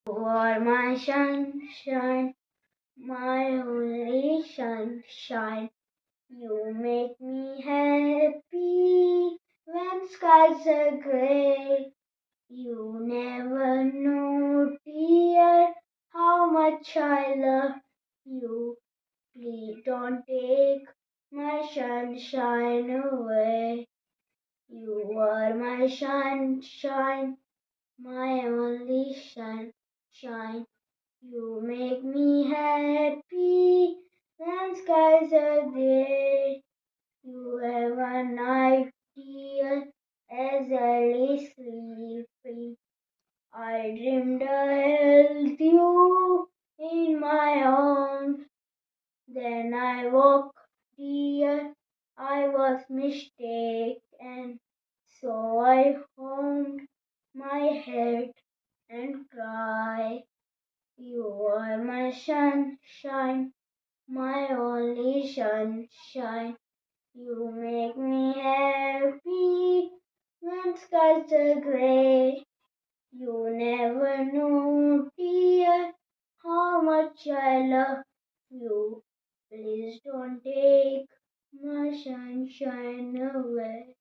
You are my sunshine, my only sunshine. You make me happy when skies are gray. You never know, dear, how much I love you. Please don't take my sunshine away. You are my sunshine, my only sunshine. You make me happy when skies are gray. You have a night, dear, as I lay sleeping. I dreamed I held you in my arms. Then I woke, dear, I was mistaken. So I hung my head and cried. You are my sunshine, my only sunshine. You make me happy when skies are gray. You never know, dear, how much I love you. Please don't take my sunshine away.